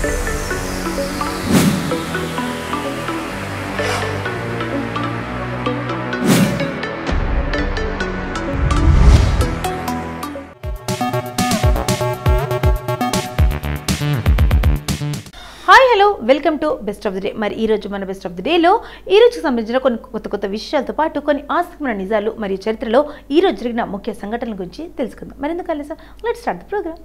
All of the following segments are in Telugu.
Hi hello welcome to best of the day. మరి ఈరోజు మన బెస్ట్ ఆఫ్ ది డేలో ఈ రోజుకి సంబంధించిన కొన్ని కొత్త విషయాలతో పాటు కొన్ని ఆసక్తికరమైన నిజాలు మరియు చరిత్రలో ఈ రోజు జరిగిన ముఖ్య సంఘటనల గురించి తెలుసుకుందాం. మరి ఎందుకు కలిసాం, లెట్స్ స్టార్ట్ ది ప్రోగ్రామ్.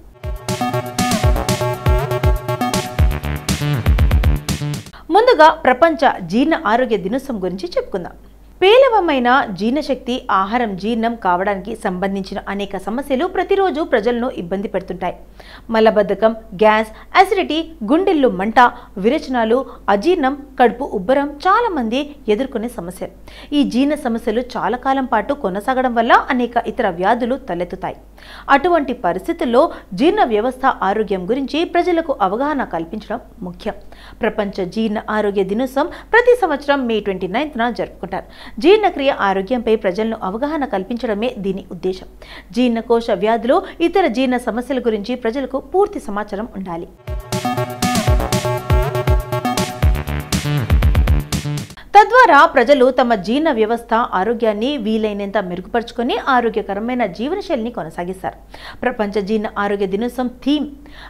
ముందుగా ప్రపంచ జీర్ణ ఆరోగ్య దినోత్సవం గురించి చెప్పుకుందాం. పేలవమైన జీర్ణశక్తి, ఆహారం జీర్ణం కావడానికి సంబంధించిన అనేక సమస్యలు ప్రతిరోజు ప్రజలను ఇబ్బంది పెడుతుంటాయి. మలబద్ధకం, గ్యాస్, అసిడిటీ, గుండెల్లో మంట, విరేచనాలు, అజీర్ణం, కడుపు ఉబ్బరం చాలా మంది ఎదుర్కొనే సమస్యలు. ఈ జీర్ణ సమస్యలు చాలా కాలం పాటు కొనసాగడం వల్ల అనేక ఇతర వ్యాధులు తలెత్తుతాయి. అటువంటి పరిస్థితుల్లో జీర్ణ వ్యవస్థ ఆరోగ్యం గురించి ప్రజలకు అవగాహన కల్పించడం ముఖ్యం. ప్రపంచ జీర్ణ ఆరోగ్య దినోత్సవం ప్రతి సంవత్సరం మే 29న జరుపుకుంటారు. జీర్ణక్రియ ఆరోగ్యంపై ప్రజలను అవగాహన కల్పించడమే దీని ఉద్దేశం. జీర్ణకోశ వ్యాధులు, ఇతర జీర్ణ సమస్యల గురించి ప్రజలకు పూర్తి సమాచారం ఉండాలి. తద్వారా ప్రజలు తమ జీర్ణ వ్యవస్థ ఆరోగ్యాన్ని వీలైనంత మెరుగుపరుచుకొని ఆరోగ్యకరమైన జీవనశైలిని కొనసాగిస్తారు. ప్రపంచ జీర్ణ ఆరోగ్య దినోత్సవం థీమ్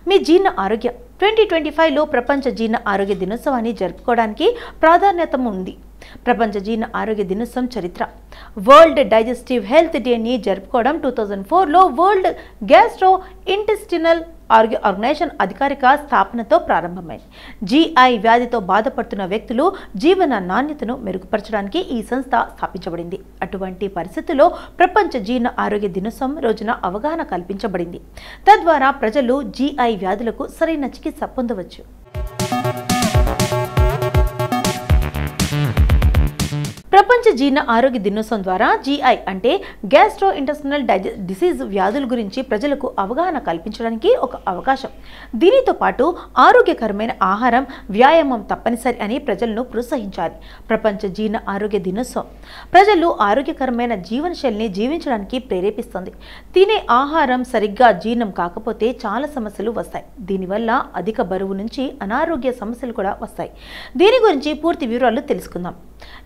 మీ జీర్ణ ఆరోగ్యం. 2025లో ప్రపంచ జీర్ణ ఆరోగ్య దినోత్సవాన్ని జరుపుకోవడానికి ప్రాధాన్యత ఉంది. ప్రపంచ జీర్ణ ఆరోగ్య దినోత్సవం చరిత్ర. వరల్డ్ డైజెస్టివ్ హెల్త్ డేని జరుపుకోవడం 2004లో వరల్డ్ గ్యాస్ట్రో ఇంటెస్టినల్ ఆర్గనైజేషన్ అధికారిక స్థాపనతో ప్రారంభమైంది. GI వ్యాధితో బాధపడుతున్న వ్యక్తులు జీవన నాణ్యతను మెరుగుపరచడానికి ఈ సంస్థ స్థాపించబడింది. అటువంటి పరిస్థితుల్లో ప్రపంచ జీర్ణ ఆరోగ్య దినోత్సవం రోజున అవగాహన కల్పించబడింది. తద్వారా ప్రజలు GI వ్యాధులకు సరైన చికిత్స పొందవచ్చు. ప్రపంచ జీర్ణ ఆరోగ్య దినోత్సవం ద్వారా GI అంటే గ్యాస్ట్రో ఇంటెస్టినల్ డిసీజ్ వ్యాధుల గురించి ప్రజలకు అవగాహన కల్పించడానికి ఒక అవకాశం. దీనితో పాటు ఆరోగ్యకరమైన ఆహారం, వ్యాయామం తప్పనిసరి అని ప్రజలను ప్రోత్సహించాలి. ప్రపంచ జీర్ణ ఆరోగ్య దినోత్సవం ప్రజలు ఆరోగ్యకరమైన జీవనశైలిని జీవించడానికి ప్రేరేపిస్తుంది. తినే ఆహారం సరిగ్గా జీర్ణం కాకపోతే చాలా సమస్యలు వస్తాయి. దీనివల్ల అధిక బరువు నుంచి అనారోగ్య సమస్యలు కూడా వస్తాయి. దీని గురించి పూర్తి వివరాలు తెలుసుకుందాం.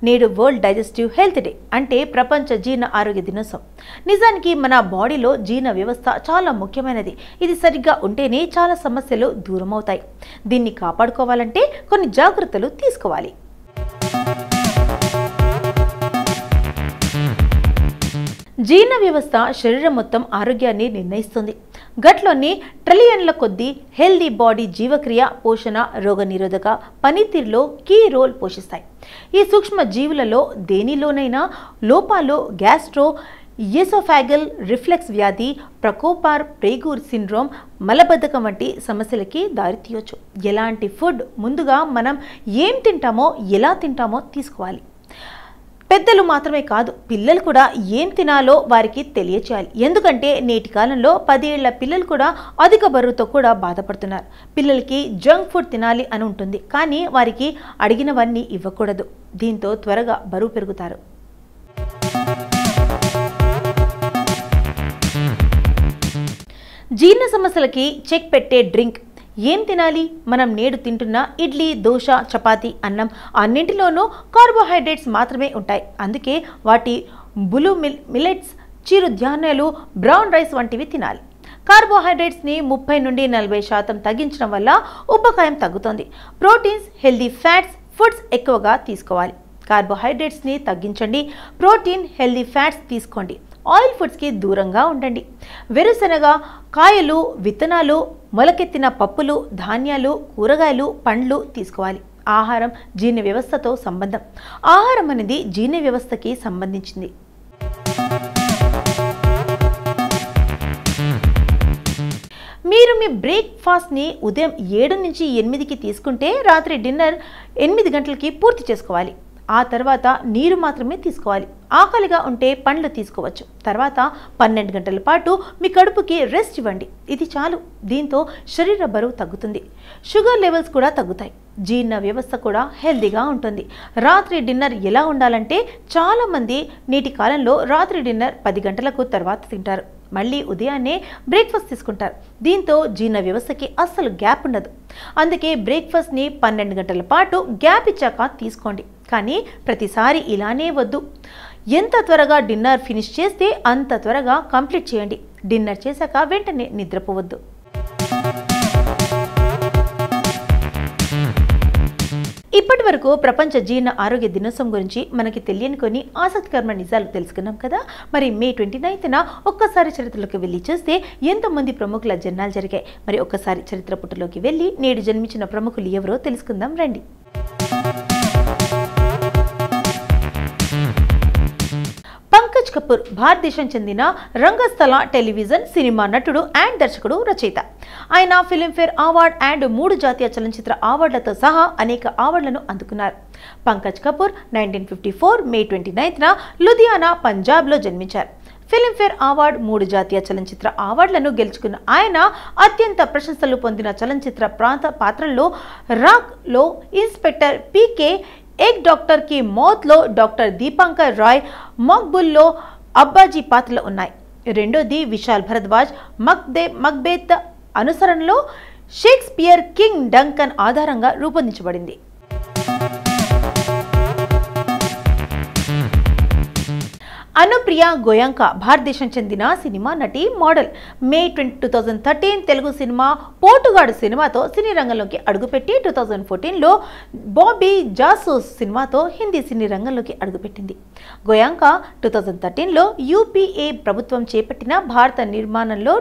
నేడు వరల్డ్ డైజెస్టివ్ హెల్త్ డే అంటే ప్రపంచ జీర్ణ ఆరోగ్య దినోత్సవం. నిజానికి మన బాడీలో జీర్ణ వ్యవస్థ చాలా ముఖ్యమైనది. ఇది సరిగ్గా ఉంటేనే చాలా సమస్యలు దూరమవుతాయి. దీన్ని కాపాడుకోవాలంటే కొన్ని జాగ్రత్తలు తీసుకోవాలి. జీర్ణ వ్యవస్థ శరీరం మొత్తం ఆరోగ్యాన్ని నిర్ణయిస్తుంది. గట్లోని ట్రిలియన్ల కొద్దీ హెల్దీ బాడీ జీవక్రియ, పోషణ, రోగనిరోధక పనితీరులో కీ రోల్ పోషిస్తాయి. ఈ సూక్ష్మ జీవులలో దేనిలోనైనా లోపాలు గ్యాస్ట్రో ఎసోఫాగల్ రిఫ్లెక్స్ వ్యాధి, ప్రకోపార్ ప్రేగూర్ సిండ్రోమ్, మలబద్ధకం వంటి సమస్యలకి దారితీయొచ్చు. ఎలాంటి ఫుడ్ ముందుగా మనం ఏం తింటామో, ఎలా తింటామో తీసుకోవాలి. పెద్దలు మాత్రమే కాదు, పిల్లలు కూడా ఏం తినాలో వారికి తెలియచేయాలి. ఎందుకంటే నేటి కాలంలో 10 ఏళ్ల పిల్లలు కూడా అధిక బరువుతో కూడా బాధపడుతున్నారు. పిల్లలకి జంక్ ఫుడ్ తినాలి అని ఉంటుంది, కానీ వారికి అడిగినవన్నీ ఇవ్వకూడదు. దీంతో త్వరగా బరువు పెరుగుతారు. జీర్ణ సమస్యలకి చెక్ పెట్టే డ్రింక్. ఏం తినాలి? మనం నేడు తింటున్న ఇడ్లీ, దోశ, చపాతీ, అన్నం అన్నింటిలోనూ కార్బోహైడ్రేట్స్ మాత్రమే ఉంటాయి. అందుకే వాటి బ్లూ మిల్లెట్స్, చిరుధాన్యాలు, బ్రౌన్ రైస్ వంటివి తినాలి. కార్బోహైడ్రేట్స్ని 30 నుండి 40% తగ్గించడం వల్ల ఉబ్బకాయం తగ్గుతుంది. ప్రోటీన్స్, హెల్దీ ఫ్యాట్స్ ఫుడ్స్ ఎక్కువగా తీసుకోవాలి. కార్బోహైడ్రేట్స్ని తగ్గించండి. ప్రోటీన్, హెల్దీ ఫ్యాట్స్ తీసుకోండి. ఆయిల్ ఫుడ్స్కి దూరంగా ఉండండి. వేరుశనగ, కాయలు, విత్తనాలు, మొలకెత్తిన పప్పులు, ధాన్యాలు, కూరగాయలు, పండ్లు తీసుకోవాలి. ఆహారం జీర్ణ వ్యవస్థతో సంబంధం. ఆహారం అనేది జీర్ణ వ్యవస్థకి సంబంధించింది. మీరు మీ బ్రేక్ఫాస్ట్ని ఉదయం 7 నుంచి 8కి తీసుకుంటే రాత్రి డిన్నర్ 8 గంటలకి పూర్తి చేసుకోవాలి. ఆ తర్వాత నీరు మాత్రమే తీసుకోవాలి. ఆకలిగా ఉంటే పండ్లు తీసుకోవచ్చు. తర్వాత 12 గంటల పాటు మీ కడుపుకి రెస్ట్ ఇవ్వండి. ఇది చాలు. దీంతో శరీర బరువు తగ్గుతుంది. షుగర్ లెవెల్స్ కూడా తగ్గుతాయి. జీర్ణ వ్యవస్థ కూడా హెల్దీగా ఉంటుంది. రాత్రి డిన్నర్ ఎలా ఉండాలంటే చాలామంది నేటి కాలంలో రాత్రి డిన్నర్ 10 గంటలకు తర్వాత తింటారు. మళ్ళీ ఉదయాన్నే బ్రేక్ఫాస్ట్ తీసుకుంటారు. దీంతో జీర్ణ వ్యవస్థకి అస్సలు గ్యాప్ ఉండదు. అందుకే బ్రేక్ఫాస్ట్ని 12 గంటల పాటు గ్యాప్ ఇచ్చాక తీసుకోండి. కానీ ప్రతిసారి ఇలానే వద్దు. ఎంత త్వరగా డిన్నర్ ఫినిష్ చేస్తే అంత త్వరగా కంప్లీట్ చేయండి. డిన్నర్ చేశాక వెంటనే నిద్రపోవద్దు. ఇప్పటి వరకు ప్రపంచ జీర్ణ ఆరోగ్య దినోత్సవం గురించి మనకి తెలియని కొన్ని ఆసక్తికరమైన నిజాలు తెలుసుకున్నాం కదా. మరి మే 29న ఒక్కసారి చరిత్రలోకి వెళ్ళి చూస్తే ఎంతోమంది ప్రముఖుల జన్మాలు జరిగాయి. మరి ఒక్కసారి చరిత్ర పుటలోకి వెళ్ళి నేడు జన్మించిన ప్రముఖులు ఎవరో తెలుసుకుందాం రండి. పంకజ్ కపూర్ భారతదేశం చెందిన రంగస్థల, టెలివిజన్, సినిమా నటుడు అండ్ దర్శకుడు, రచయిత. ఆయన ఫిల్మ్ఫేర్ అవార్డ్ అండ్ 3 జాతీయ చలనచిత్ర అవార్డులతో సహా అనేక అవార్డులను అందుకున్నారు. పంకజ్ కపూర్ 1954 మే 29న లుధియానా, పంజాబ్లో జన్మించారు. ఫిల్మ్ఫేర్ అవార్డ్, 3 జాతీయ చలనచిత్ర అవార్డులను గెలుచుకున్న ఆయన అత్యంత ప్రశంసలు పొందిన చలనచిత్ర పాత్రల్లో రాక్లో ఇన్స్పెక్టర్ పీకే, ఏక్ డాక్టర్ కి మౌత్లో డాక్టర్ దీపాంకర్ రాయ్, మక్బుల్లో అబ్బాజీ పాత్రలు ఉన్నాయి. రెండోది విశాల్ భరద్వాజ్ మక్బెత్ అనుసరణలో షేక్స్పియర్ కింగ్ డంకన్ ఆధారంగా రూపొందించబడింది. అనుప్రియ గోయంకా భారతదేశం చెందిన సినిమా నటి, మోడల్. మే 2013 తెలుగు సినిమా పోటుగాడు సినిమాతో సినీ రంగంలోకి అడుగుపెట్టి 2014లో బాబీ జాసూస్ సినిమాతో హిందీ సినీ రంగంలోకి అడుగుపెట్టింది. గోయంకా 2013లో యూపీఏ ప్రభుత్వం చేపట్టిన భారత నిర్మాణంలో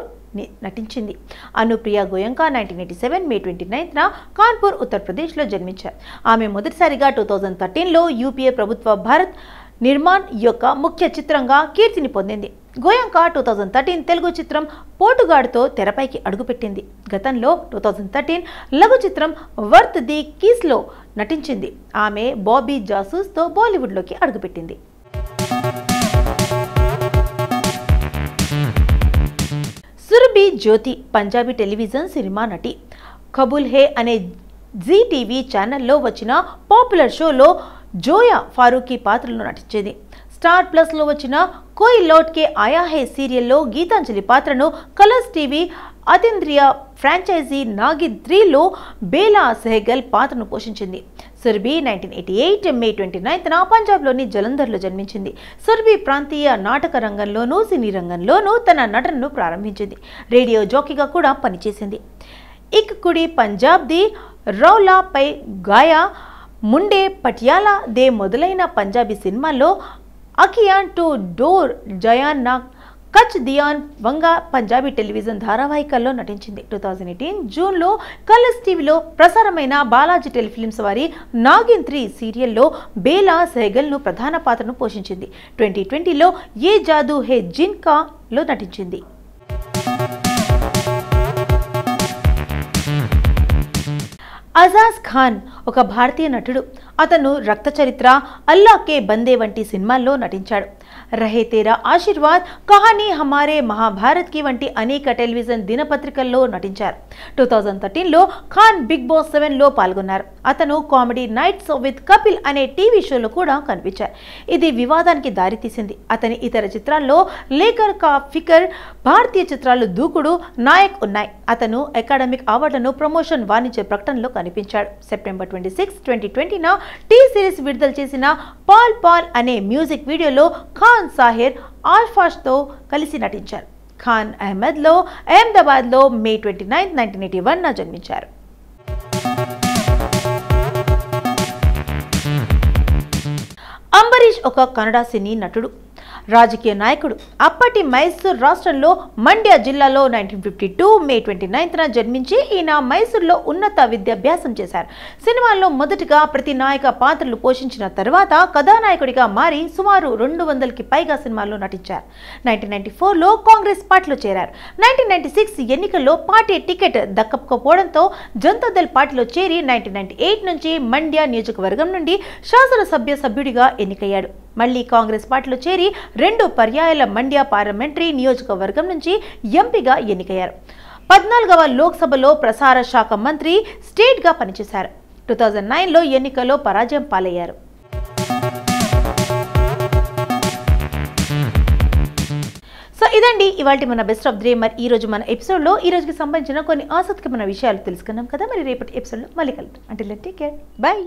నటించింది. అనుప్రియ గోయంకా 1987 మే 29న కాన్పూర్, ఉత్తరప్రదేశ్లో జన్మించారు. ఆమె మొదటిసారిగా 2013లో యూపీఏ ప్రభుత్వ భారత్ నిర్మాణ్ యొక్క ముఖ్య చిత్రంగా కీర్తిని పొందింది. గోయంకా 2013 తెలుగు చిత్రం పోటుగాడుతో తెరపైకి అడుగుపెట్టింది. గతంలో 2013 లఘు చిత్రం వర్త్ ది కీస్లో నటించింది. ఆమె బాబీ జాసూస్తో బాలీవుడ్లోకి అడుగుపెట్టింది. సురభి జ్యోతి పంజాబీ టెలివిజన్, సినిమా నటి. కబూల్ హే అనే జీ టీవీ ఛానల్లో వచ్చిన పాపులర్ షోలో జోయా ఫారూఖీ పాత్రలో నటించేది. స్టార్ ప్లస్లో వచ్చిన కోయి లౌట్ కే ఆయా హే సీరియల్లో గీతాంజలి పాత్రను, కలర్స్ టీవీ అతీంద్రియ ఫ్రాంచైజీ నాగిన్ 3లో బేలా సెహగల్ పాత్రను పోషించింది. సురభి 1988 మే 29న పంజాబ్లోని జలంధర్లో జన్మించింది. సురభి ప్రాంతీయ నాటక రంగంలోనూ, సినీ రంగంలోనూ తన నటనను ప్రారంభించింది. రేడియో జాకీగా కూడా పనిచేసింది. ఇక్ కుడి పంజాబ్ ది రౌలా పై గాయా, ముండే పటియాలా దే మొదలైన పంజాబీ సినిమాల్లో అఖియాన్ టు డోర్, జయాన్ నా, కచ్ దియాన్ వంగ పంజాబీ టెలివిజన్ ధారావాహికల్లో నటించింది. 2018 జూన్లో కలర్స్ టీవీలో ప్రసారమైన బాలాజీ టెలిఫిల్మ్స్ వారి నాగిన్ 3 సీరియల్లో బేలా సెహగల్ను ప్రధాన పాత్రను పోషించింది. 2020లో ఏ జాదూ హే జిన్కాలో నటించింది. అజాజ్ ఖాన్ ఒక భారతీయ నటుడు. అతను రక్త చరిత్ర, అల్లా కే బందే వంటి సినిమాల్లో నటించాడు. రహే తేరా ఆశీర్వాద్, కహానీ హమారే మహాభారత్ కి వంటి అనేక టెలివిజన్ దినపత్రికల్లో నటించారు. 2013లో ఖాన్ బిగ్ బాస్ 7లో పాల్గొన్నారు. అతను కామెడీ నైట్స్ విత్ కపిల్ అనే టీవీ షోలో కూడా కనిపించారు. ఇది వివాదానికి దారితీసింది. అతని ఇతర చిత్రాల్లో లేకర్ కా ఫికర్, భారతీయ చిత్రాలు దూకుడు, నాయక్ ఉన్నాయి. అతను అకాడమిక్ అవార్డులను ప్రమోషన్, వాణిజ్య ప్రకటనలో కనిపించాడు. సెప్టెంబర్ 26, 2020న టీ సిరీస్ విడుదల చేసిన పాల్ పాల్ అనే మ్యూజిక్ వీడియోలో ఖాన్ సాహిర్ ఆల్ఫాష్తో కలిసి నటించారు. ఖాన్ అహ్మదాబాద్లో మే 29, 1981న జన్మించారు. అంబరీష్ ఒక కన్నడ సినీ నటుడు, రాజకీయ నాయకుడు. అప్పటి మైసూర్ రాష్ట్రంలో మండ్య జిల్లాలో 1952 మే 29న జన్మించి ఈయన మైసూర్లో ఉన్నత విద్యాభ్యాసం చేశారు. సినిమాల్లో మొదటిగా ప్రతినాయక పాత్రలు పోషించిన తర్వాత కథానాయకుడిగా మారి సుమారు 200కి పైగా సినిమాల్లో నటించారు. 1994లో కాంగ్రెస్ పార్టీలో చేరారు. 1996 ఎన్నికల్లో పార్టీ టికెట్ దక్కకపోవడంతో జనతాదళ్ పార్టీలో చేరి 1998 నుంచి మండ్య నియోజకవర్గం నుండి శాసనసభ్య సభ్యుడిగా ఎన్నికయ్యాడు. మళ్లీ కాంగ్రెస్ పార్టీలో చేరి 2 పర్యాయాల మండ్య పార్లమెంటరీ నియోజకవర్గం నుంచి ఎంపీగా ఎన్నికయ్యారు. 14వ లోక్సభలో ప్రసార శాఖ మంత్రి, స్టేట్గా పనిచేశారు. 2009లో ఎన్నికల్లో పరాజయం పాలయ్యారు. సో ఇదండి ఇవాల్టి మన బెస్ట్ ఆఫ్ ది డే. మరి ఈ రోజు మన ఎపిసోడ్లో ఈ రోజుకి సంబంధించిన కొన్ని ఆసక్తికరమైన విషయాలు తెలుసుకున్నాం కదా. మరి రేపటి ఎపిసోడ్లో మళ్ళీ కలుద్దాం. Until then take care, by.